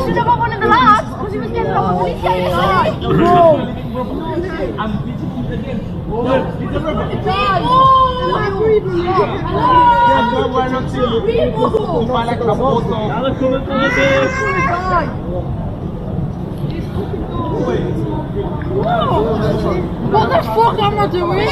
should have got one of the lads because he was getting off the police What the fuck am I doing?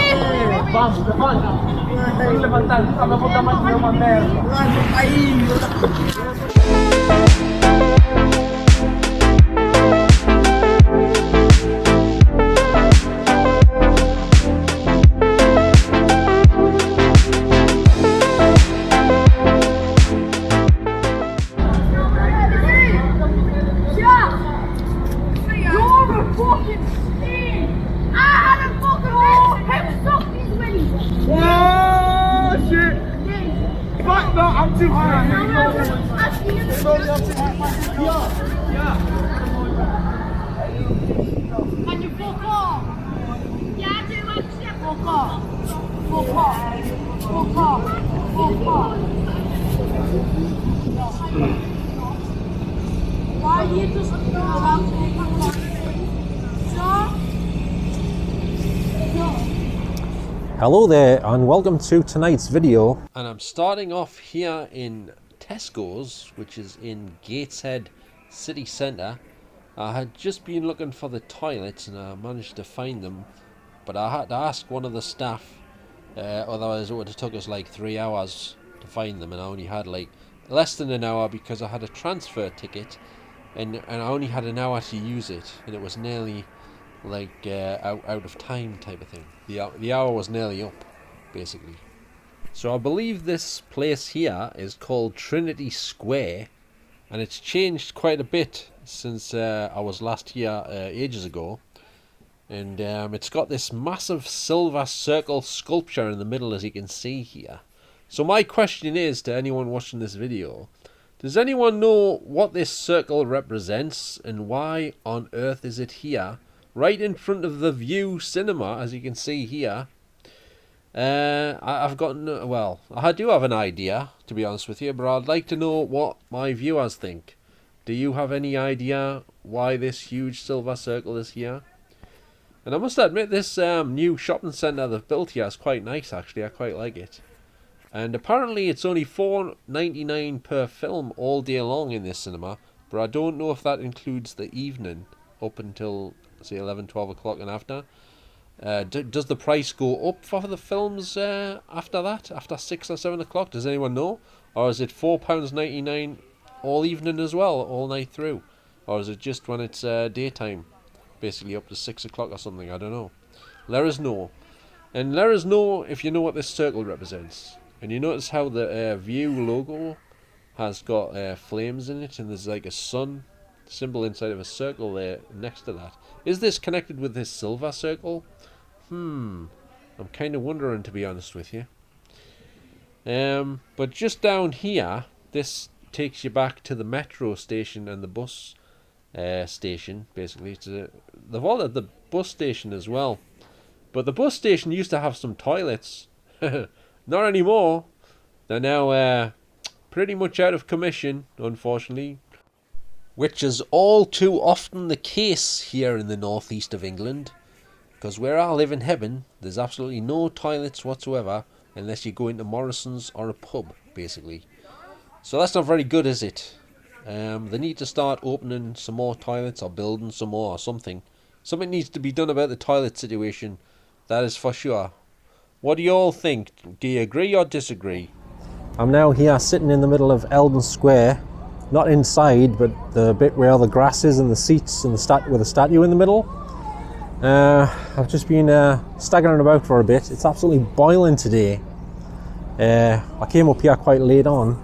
I'm too high. Can you fuck off? Yeah, I do actually. Fuck off. Fuck off. Fuck off. Fuck off. Why are you just Hello there and welcome to tonight's video, and I'm starting off here in Tesco's, which is in Gateshead city centre. I had just been looking for the toilets and I managed to find them, but I had to ask one of the staff, otherwise it would have took us like 3 hours to find them, and I only had like less than an hour because I had a transfer ticket and I only had an hour to use it, and it was nearly like out of time type of thing. The hour was nearly up, basically. So I believe this place here is called Trinity Square, and it's changed quite a bit since I was last here ages ago. And it's got this massive silver circle sculpture in the middle, as you can see here. So my question is to anyone watching this video, does anyone know what this circle represents and why on earth is it here? Right in front of the View Cinema, as you can see here. I've got well, I do have an idea, to be honest with you, but I'd like to know what my viewers think. Do you have any idea why this huge silver circle is here? And I must admit, this new shopping centre they've built here is quite nice, actually. I quite like it. And apparently it's only $4.99 per film all day long in this cinema, but I don't know if that includes the evening up until say 11-12 o'clock and after. Does the price go up for the films after that, after 6 or 7 o'clock? Does anyone know? Or is it £4.99 all evening as well, all night through? Or is it just when it's daytime, basically up to 6 o'clock or something? I don't know. Let us know. And let us know if you know what this circle represents. And you notice how the View logo has got flames in it, and there's like a sun symbol inside of a circle there next to that. Is this connected with this silver circle? I'm kind of wondering, to be honest with you. But just down here, this takes you back to the metro station and the bus station, basically. They've all had the bus station as well. But the bus station used to have some toilets. Not anymore. They're now pretty much out of commission, unfortunately. Which is all too often the case here in the northeast of England, because where I live in Heaven, there's absolutely no toilets whatsoever unless you go into Morrison's or a pub, basically. So that's not very good, is it? They need to start opening some more toilets or building some more or something. Something needs to be done about the toilet situation, that is for sure. What do you all think? Do you agree or disagree? I'm now here sitting in the middle of Eldon Square. Not inside, but the bit where all the grass is and the seats and with the statue in the middle. I've just been staggering about for a bit. It's absolutely boiling today. I came up here quite late on.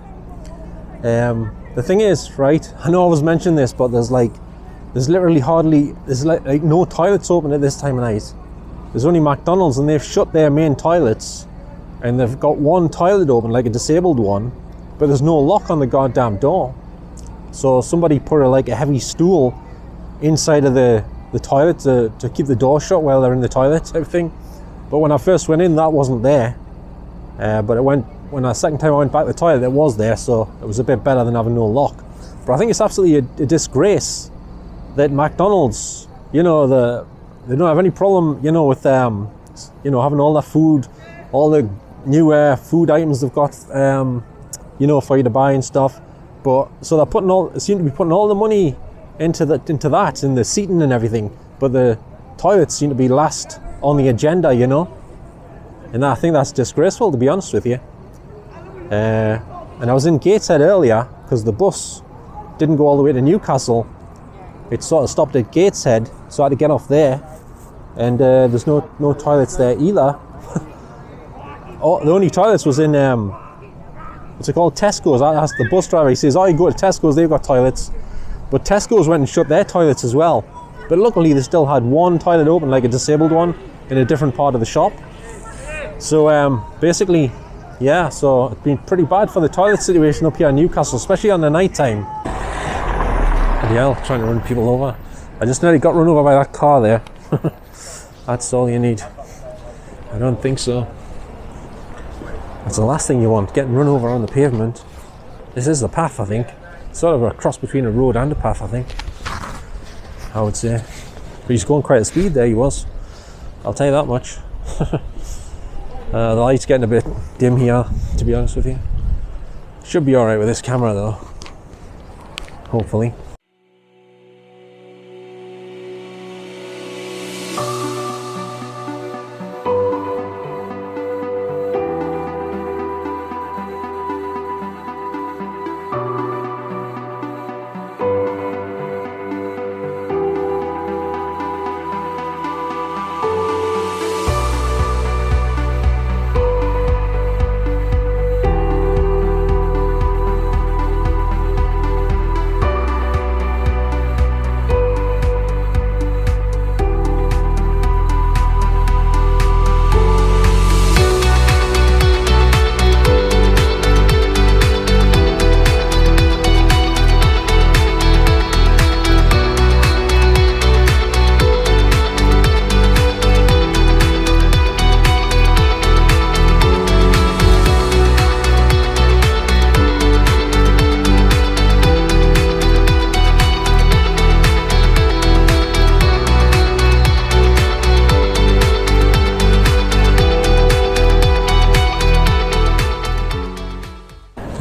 The thing is, right, I know I was mentioning this, but there's literally there's like no toilets open at this time of night. There's only McDonald's, and they've shut their main toilets, and they've got one toilet open, like a disabled one, but there's no lock on the goddamn door. So somebody put a heavy stool inside of the toilet to keep the door shut while they're in the toilet type thing. But when I first went in, that wasn't there. But it went when the second time I went back to the toilet, it was there, so it was a bit better than having no lock. But I think it's absolutely a disgrace that McDonald's, you know, they don't have any problem, you know, with you know, having all that food, all the new food items they've got, you know, for you to buy and stuff. But so they seem to be putting all the money into that, in the seating and everything. But the toilets seem to be last on the agenda, you know. And I think that's disgraceful, to be honest with you. And I was in Gateshead earlier because the bus didn't go all the way to Newcastle. It sort of stopped at Gateshead, so I had to get off there. And there's no toilets there either. Oh, the only toilets was in what's it called, Tesco's. I asked the bus driver. He says, "Oh, you go to Tesco's, they've got toilets." But Tesco's went and shut their toilets as well. But luckily, they still had one toilet open, like a disabled one, in a different part of the shop. So basically, yeah. So it's been pretty bad for the toilet situation up here in Newcastle, especially on the night time. Bloody hell, trying to run people over. I just nearly got run over by that car there. That's all you need. I don't think so. That's the last thing you want, getting run over on the pavement. This is the path, I think. Sort of a cross between a road and a path, I think, I would say. But he's going quite a speed there, he was. I'll tell you that much. The light's getting a bit dim here, to be honest with you. Should be alright with this camera though. Hopefully.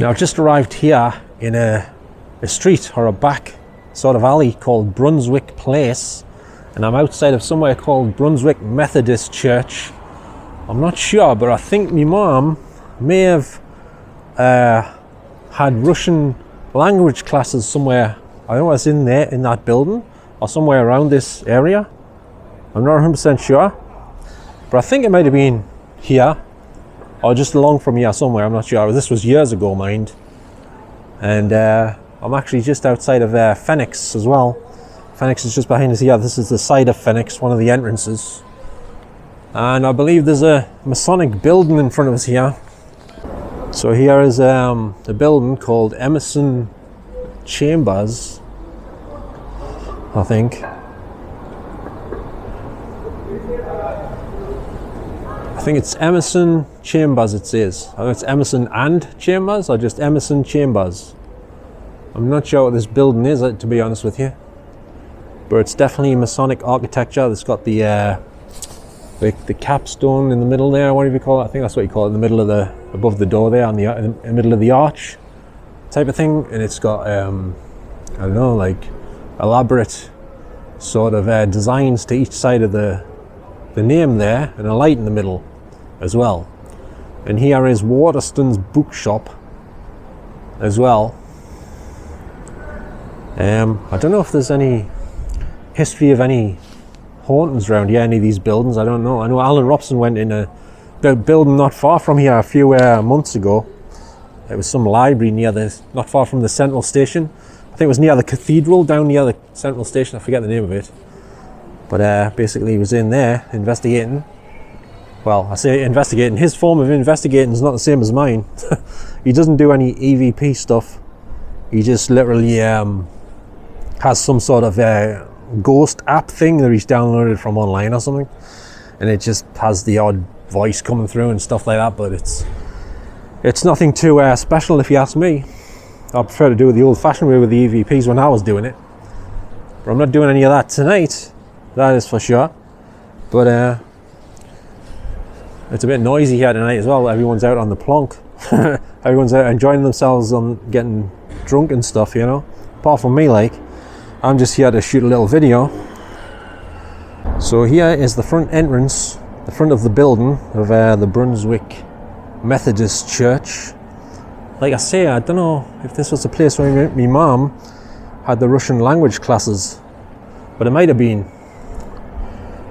Now I've just arrived here in a street or a back sort of alley called Brunswick Place, and I'm outside of somewhere called Brunswick Methodist Church. I'm not sure, but I think my mum may have had Russian language classes somewhere. I don't know, it's in there, in that building or somewhere around this area. I'm not 100% sure, but I think it might have been here or just along from here somewhere. I'm not sure. This was years ago, mind. And I'm actually just outside of Phoenix as well. Phoenix is just behind us here. This is the side of Phoenix, one of the entrances. And I believe there's a Masonic building in front of us here. So here is a building called Emerson Chambers, I think. I think it's Emerson Chambers, it says. I don't know if it's Emerson and Chambers or just Emerson Chambers. I'm not sure what this building is, to be honest with you. But it's definitely Masonic architecture. It's got the capstone in the middle there, whatever you call it. I think that's what you call it, in the middle of above the door there, in the middle of the arch type of thing. And it's got, I don't know, like elaborate sort of designs to each side of the name there, and a light in the middle as well. And here is Waterston's bookshop as well. I don't know if there's any history of any hauntings around here, any of these buildings. I don't know. I know Alan Robson went in a building not far from here a few months ago. It was some library not far from the Central Station. I think it was near the cathedral, down near the Central Station. I forget the name of it. But basically he was in there investigating. Well, I say investigating. His form of investigating is not the same as mine. He doesn't do any EVP stuff. He just literally has some sort of ghost app thing that he's downloaded from online or something. And it just has the odd voice coming through and stuff like that. But It's nothing too special if you ask me. I prefer to do it the old-fashioned way with the EVPs when I was doing it. But I'm not doing any of that tonight, that is for sure. But it's a bit noisy here tonight as well. Everyone's out on the plonk. Everyone's out enjoying themselves on getting drunk and stuff, you know. Apart from me, like, I'm just here to shoot a little video. So here is the front entrance, the front of the building of the Brunswick Methodist Church. Like I say, I don't know if this was the place where my mum had the Russian language classes, but it might have been.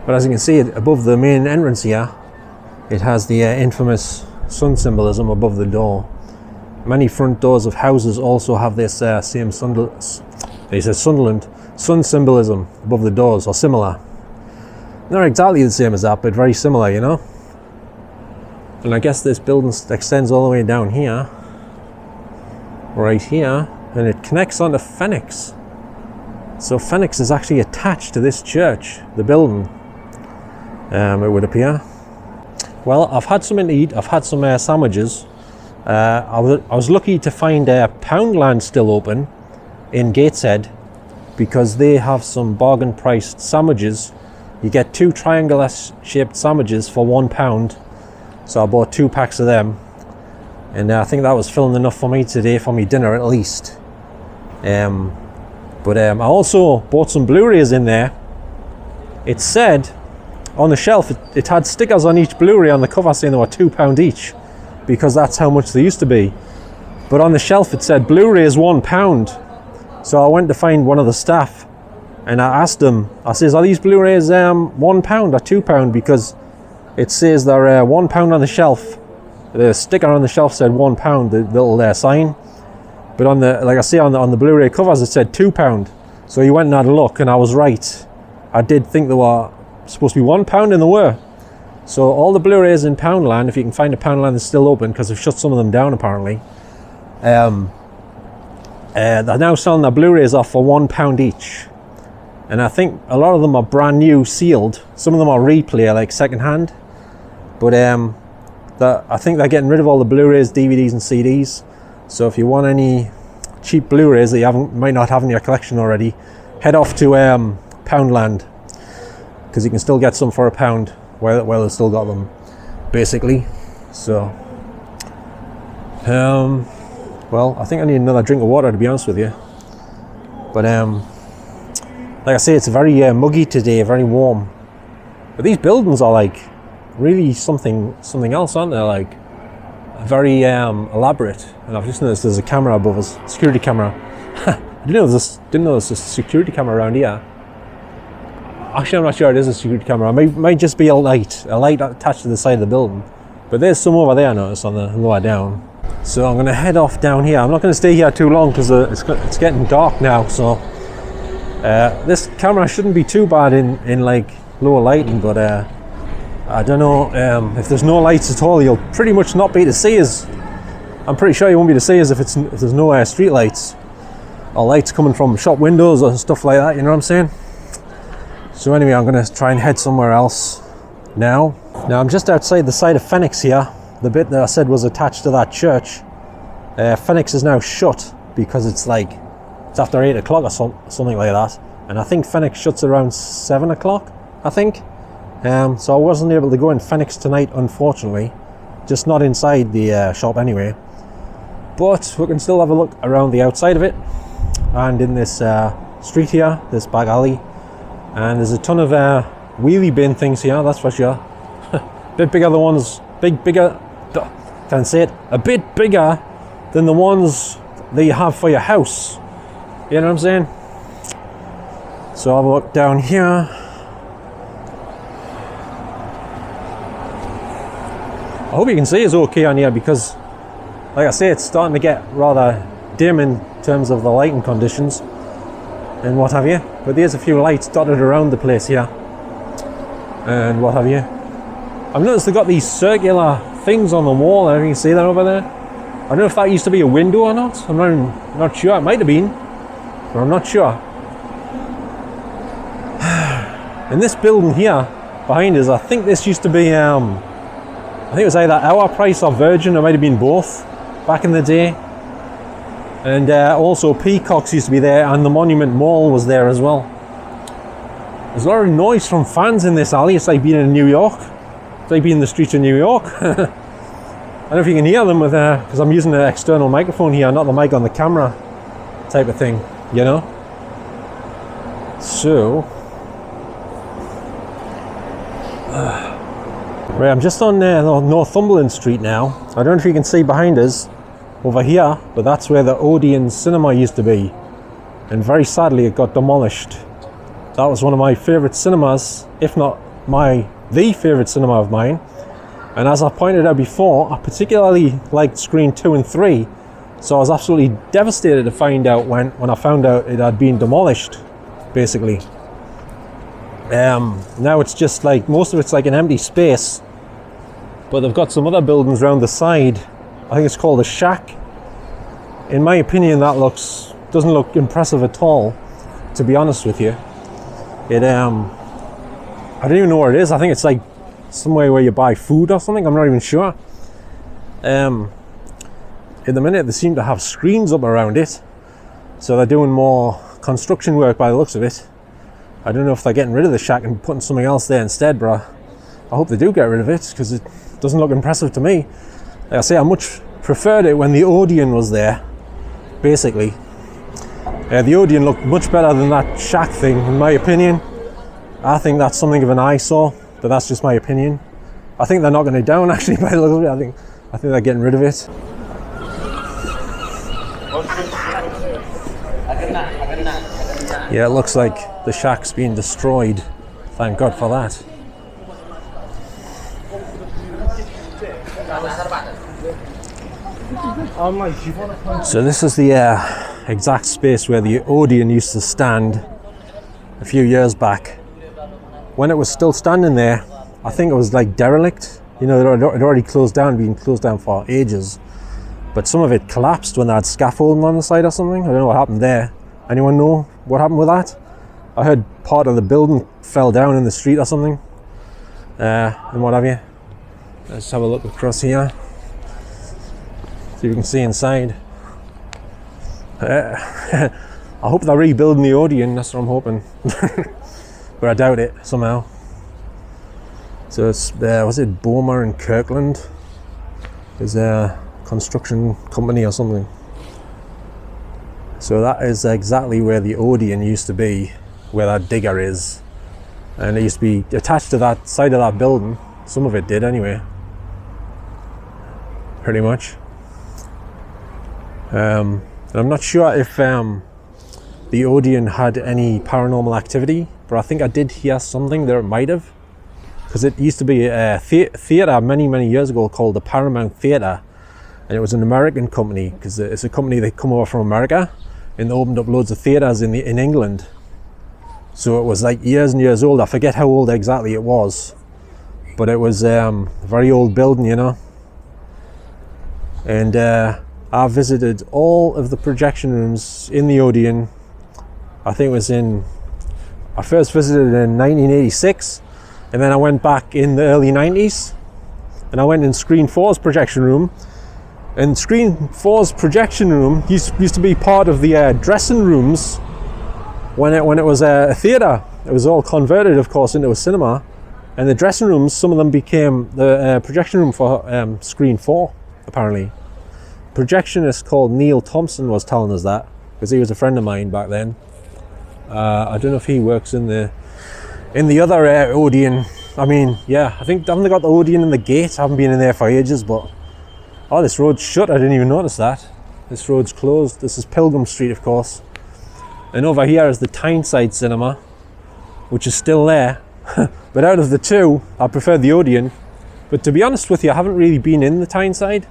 But as you can see, above the main entrance here, it has the infamous sun symbolism above the door. Many front doors of houses also have this same sun symbolism above the doors, or similar. Not exactly the same as that, but very similar, you know. And I guess this building extends all the way down here, right here, and it connects onto Phoenix. So Phoenix is actually attached to this church, the building, it would appear. Well, I've had something to eat. I've had some sandwiches. I was lucky to find Poundland still open in Gateshead, because they have some bargain priced sandwiches. You get 2 triangular shaped sandwiches for £1. So I bought 2 packs of them, and I think that was filling enough for me today, for me dinner at least. But I also bought some Blu-rays in there. It said on the shelf, it had stickers on each Blu-ray on the cover saying they were £2 each, because that's how much they used to be. But on the shelf it said Blu-ray is £1. So I went to find one of the staff, and I asked them, I says, are these Blu-rays £1 or £2? Because it says they're £1 on the shelf. The sticker on the shelf said £1, the little sign. But on the, like I say, on the Blu-ray covers it said £2. So he went and had a look, and I was right. I did think they were supposed to be £1, and they were. So all the Blu-rays in Poundland, if you can find a Poundland that's still open, because they've shut some of them down apparently, they're now selling their Blu-rays off for £1 each. And I think a lot of them are brand new, sealed. Some of them are replay, like second hand. But I think they're getting rid of all the Blu-rays, DVDs and CDs. So if you want any cheap Blu-rays that you might not have in your collection already, head off to Poundland, because you can still get some for £1 while they've still got them, basically. So well, I think I need another drink of water, to be honest with you. But like I say, it's very muggy today, very warm. But these buildings are like really something else, aren't they? Like very elaborate. And I've just noticed there's a camera above us, security camera. I didn't know there's a security camera around here. Actually, I'm not sure it is a security camera. It might just be a light attached to the side of the building. But there's some over there, I noticed, on the lower down. So I'm going to head off down here. I'm not going to stay here too long, because it's getting dark now. So this camera shouldn't be too bad in like lower lighting, but I don't know, if there's no lights at all, you'll pretty much not be able to see us. I'm pretty sure you won't be able to see us if there's no street lights or lights coming from shop windows or stuff like that, you know what I'm saying? So anyway, I'm going to try and head somewhere else now. Now I'm just outside the side of Phoenix here, the bit that I said was attached to that church. Phoenix is now shut because it's after 8 o'clock or something like that. And I think Phoenix shuts around 7 o'clock, I think. So I wasn't able to go in Phoenix tonight, unfortunately. Just not inside the shop anyway. But we can still have a look around the outside of it. And in this street here, this back alley. And there's a ton of wheelie bin things here, that's for sure. Bit bigger than ones, can't say it, a bit bigger than the ones that you have for your house. You know what I'm saying? So I'll have a look down here. I hope you can see us okay on here, because like I say, it's starting to get rather dim in terms of the lighting conditions and what have you. But there's a few lights dotted around the place here and what have you. I've noticed they've got these circular things on the wall. I don't know if you can see that over there. I don't know if that used to be a window or not. I'm not sure. It might have been, but I'm not sure. In this building here behind us, I think this used to be I think it was either our price or Virgin, it might have been both back in the day. And also Peacock's used to be there, and the Monument Mall was there as well. There's a lot of noise from fans in this alley. It's like being in New York. It's like being in the streets of New York. I don't know if you can hear them with because I'm using an external microphone here, not the mic on the camera type of thing, you know. So right, I'm just on Northumberland Street now. I don't know if you can see behind us over here, but that's where the Odeon Cinema used to be, and very sadly it got demolished. That was one of my favourite cinemas, if not the favourite cinema of mine. And as I pointed out before, I particularly liked screen 2 and 3, so I was absolutely devastated to find out when I found out it had been demolished, basically. Now it's just like, most of it's like an empty space, but they've got some other buildings around the side. I think it's called a shack. In my opinion, that doesn't look impressive at all, to be honest with you. I don't even know where it is. I think it's like somewhere where you buy food or something. I'm not even sure. In the minute, they seem to have screens up around it, so they're doing more construction work by the looks of it. I don't know if they're getting rid of the shack and putting something else there instead, but I hope they do get rid of it, because it doesn't look impressive to me. Like I say, I much preferred it when the Odeon was there, basically. The Odeon looked much better than that shack thing, in my opinion. I think that's something of an eyesore, but that's just my opinion. I think they're knocking it down, actually, by the look of it. I think they're getting rid of it. Yeah, it looks like the shack's being destroyed. Thank God for that. So this is the exact space where the Odeon used to stand a few years back. When it was still standing there, I think it was like derelict. You know, it had already closed down, been closed down for ages. But some of it collapsed when they had scaffolding on the side or something. I don't know what happened there. Anyone know what happened with that? I heard part of the building fell down in the street or something. And what have you. Let's have a look across here. See if you can see inside. I hope they're rebuilding the Odeon, that's what I'm hoping. But I doubt it, somehow. So it's, was it Boma and Kirkland? Is a construction company or something. So that is exactly where the Odeon used to be, where that digger is. And it used to be attached to that side of that building. Some of it did anyway. Pretty much. And I'm not sure if the Odeon had any paranormal activity, but I think I did hear something there, it might have. Because it used to be a theatre many years ago called the Paramount Theatre. And it was an American company, because it's a company that come over from America, and they opened up loads of theatres in England. So it was like years and years old. I forget how old exactly it was, but it was a very old building, you know. And I visited all of the projection rooms in the Odeon. I think it was I first visited in 1986, and then I went back in the early 90s, and I went in Screen 4's projection room. And Screen 4's projection room used to be part of the dressing rooms when it was a theatre. It was all converted, of course, into a cinema. And the dressing rooms, some of them became the projection room for Screen 4, apparently. Projectionist called Neil Thompson was telling us that, because he was a friend of mine back then. I don't know if he works in the other Odeon. I mean, yeah, I think haven't they got the Odeon in the gate? I haven't been in there for ages, but oh, this road's shut. I didn't even notice that. This road's closed. This is Pilgrim Street, of course. And over here is the Tyneside Cinema, which is still there. But out of the two, I prefer the Odeon. But to be honest with you, I haven't really been in the Tyneside.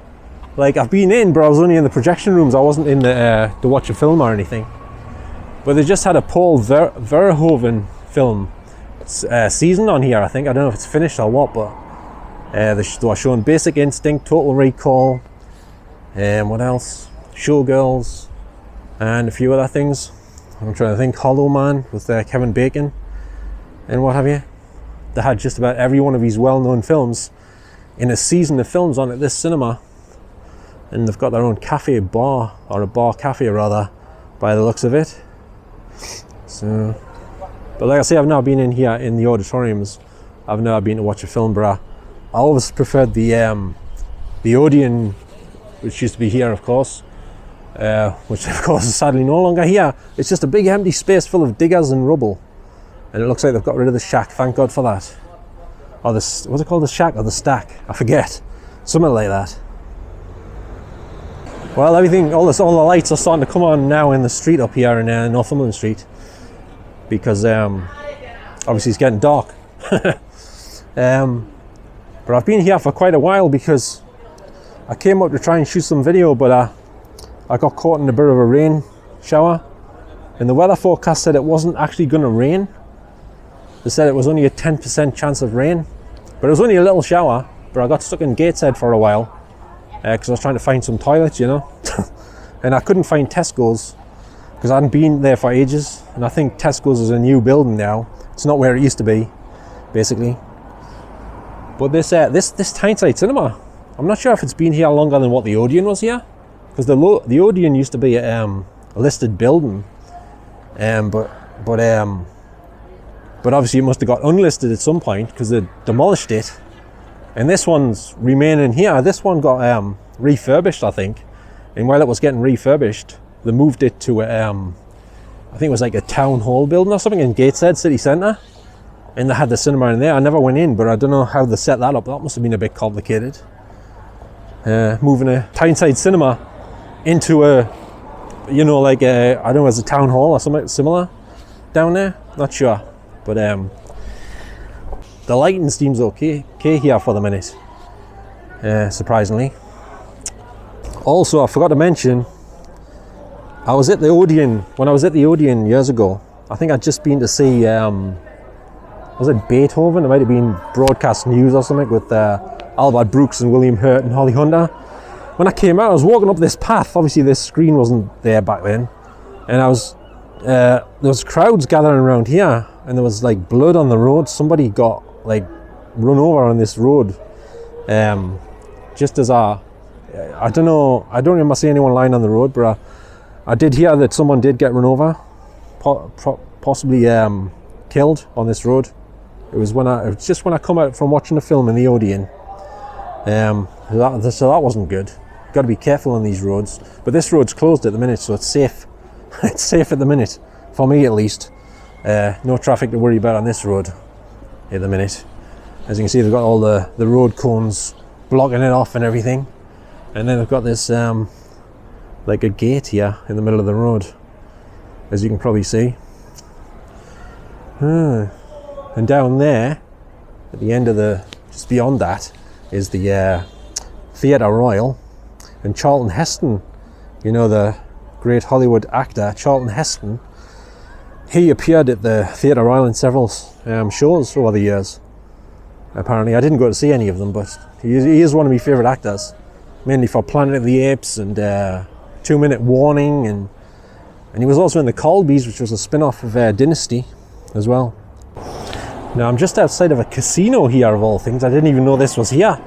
Like, I've been in, but I was only in the projection rooms. I wasn't in the to watch a film or anything. But they just had a Paul Verhoeven film season on here, I think. I don't know if it's finished or what, but they were showing Basic Instinct, Total Recall, and what else? Showgirls, and a few other things. I'm trying to think. Hollow Man with Kevin Bacon, and what have you. They had just about every one of these well-known films in a season of films on at this cinema, and they've got their own cafe bar, or a bar cafe rather, by the looks of it. So, but like I say, I've never been in here in the auditoriums. I've never been to watch a film, but I always preferred the Odeon, which used to be here, of course, which of course is sadly no longer here. It's just a big empty space full of diggers and rubble, and it looks like they've got rid of the shack. Thank God for that. Or this, what's it called, the shack or the stack? I forget. Something like that. Well, everything, all the lights are starting to come on now in the street up here in Northumberland Street, because obviously it's getting dark. But I've been here for quite a while because I came up to try and shoot some video, but I got caught in a bit of a rain shower, and the weather forecast said it wasn't actually going to rain. They said it was only a 10% chance of rain, but it was only a little shower. But I got stuck in Gateshead for a while because I was trying to find some toilets, you know. And I couldn't find Tesco's because I hadn't been there for ages, and I think Tesco's is a new building now. It's not where it used to be, basically. But this Tyneside Cinema, I'm not sure if it's been here longer than what the Odeon was here, because the Odeon used to be a listed building, but obviously it must have got unlisted at some point because they demolished it. And this one's remaining here. This one got refurbished, I think. And while it was getting refurbished, they moved it to I think it was like a town hall building or something in Gateshead City Centre. And they had the cinema in there. I never went in, but I don't know how they set that up. That must have been a bit complicated. Moving a Tyneside Cinema into a, you know, like I don't know, as a town hall or something similar down there. Not sure. But the lighting seems okay here for the minute, surprisingly. Also, I forgot to mention, I was at the Odeon, when I was at the Odeon years ago, I think I'd just been to see, was it Beethoven? It might have been Broadcast News or something with Albert Brooks and William Hurt and Holly Hunter. When I came out, I was walking up this path. Obviously this screen wasn't there back then, and there was crowds gathering around here, and there was like blood on the road. Somebody got like run over on this road, just as I don't know, I don't remember seeing anyone lying on the road, but I did hear that someone did get run over, possibly killed on this road. It was just when I come out from watching the film in the Odeon. So that wasn't good. Got to be careful on these roads. But this road's closed at the minute, so it's safe. It's safe at the minute, for me at least. No traffic to worry about on this road at the minute. As you can see, they've got all the road cones blocking it off and everything. And then they've got this like a gate here in the middle of the road, as you can probably see. And down there, at the end of just beyond that, is the Theatre Royal. And Charlton Heston, you know, the great Hollywood actor Charlton Heston, he appeared at the Theatre Royal in several shows over the years. Apparently, I didn't go to see any of them, but he is one of my favourite actors, mainly for Planet of the Apes and 2 Minute Warning, and he was also in The Colbys, which was a spin-off of Dynasty as well. Now I'm just outside of a casino here, of all things. I didn't even know this was here,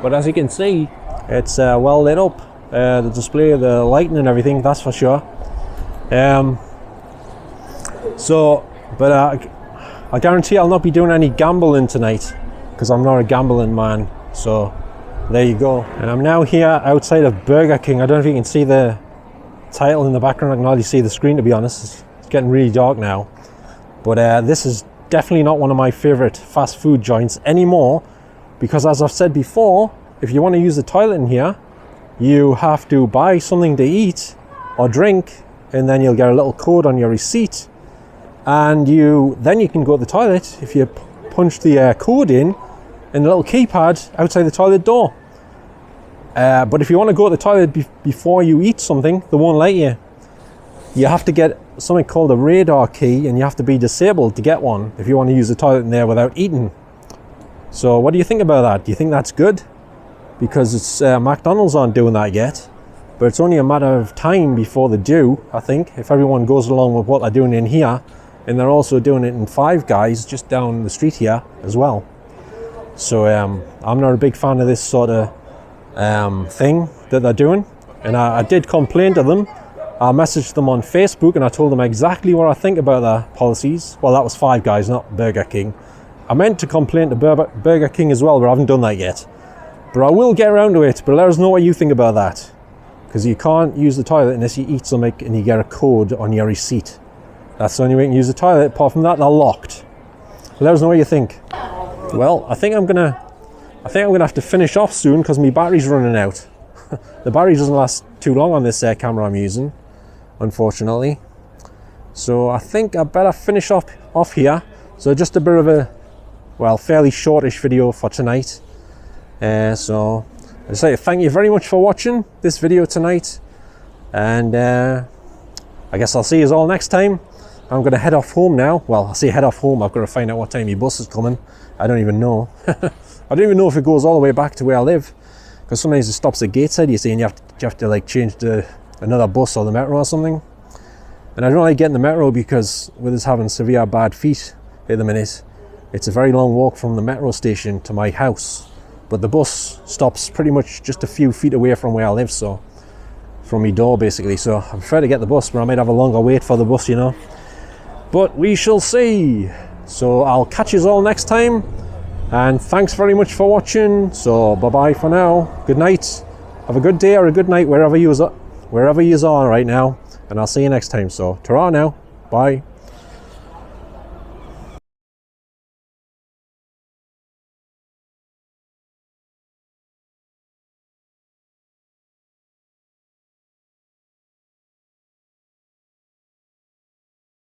but as you can see, it's well lit up. The display of the lighting and everything, that's for sure. I guarantee I'll not be doing any gambling tonight, because I'm not a gambling man. So there you go. And I'm now here outside of Burger King. I don't know if you can see the title in the background. I can hardly see the screen, to be honest. It's getting really dark now. But this is definitely not one of my favorite fast food joints anymore, because as I've said before, if you want to use the toilet in here, you have to buy something to eat or drink, and then you'll get a little code on your receipt, and then you can go to the toilet if you punch the code in the little keypad outside the toilet door. But if you want to go to the toilet before you eat something, they won't let you. You have to get something called a radar key, and you have to be disabled to get one if you want to use the toilet in there without eating. So what do you think about that? Do you think that's good? Because it's McDonald's aren't doing that yet, but it's only a matter of time before they do, I think, if everyone goes along with what they're doing in here. And they're also doing it in Five Guys just down the street here as well. So I'm not a big fan of this sort of thing that they're doing, and I did complain to them. I messaged them on Facebook and I told them exactly what I think about their policies. Well, that was Five Guys, not Burger King. I meant to complain to Burger King as well, but I haven't done that yet. But I will get around to it. But let us know what you think about that, because you can't use the toilet unless you eat something and you get a code on your receipt. That's the only way you can use the toilet. Apart from that, they're locked. Let us know what you think. Well, I think I'm gonna have to finish off soon because my battery's running out. The battery doesn't last too long on this camera I'm using, unfortunately. So I think I better finish off here. So just a bit of a, well, fairly shortish video for tonight. So I just like to thank you very much for watching this video tonight, and I guess I'll see you all next time. I'm going to head off home now. Well, I say head off home. I've got to find out what time your bus is coming. I don't even know. I don't even know if it goes all the way back to where I live, because sometimes it stops at Gateshead, you see, and you have to like change to another bus or the metro or something. And I don't like getting the metro because with us having severe bad feet at the minute, it's a very long walk from the metro station to my house. But the bus stops pretty much just a few feet away from where I live, so from my door basically. So I prefer to get the bus, but I might have a longer wait for the bus, you know. But we shall see. So I'll catch you all next time, and thanks very much for watching. So bye bye for now. Good night. Have a good day or a good night wherever you are right now, and I'll see you next time. So ta-ra now. Bye.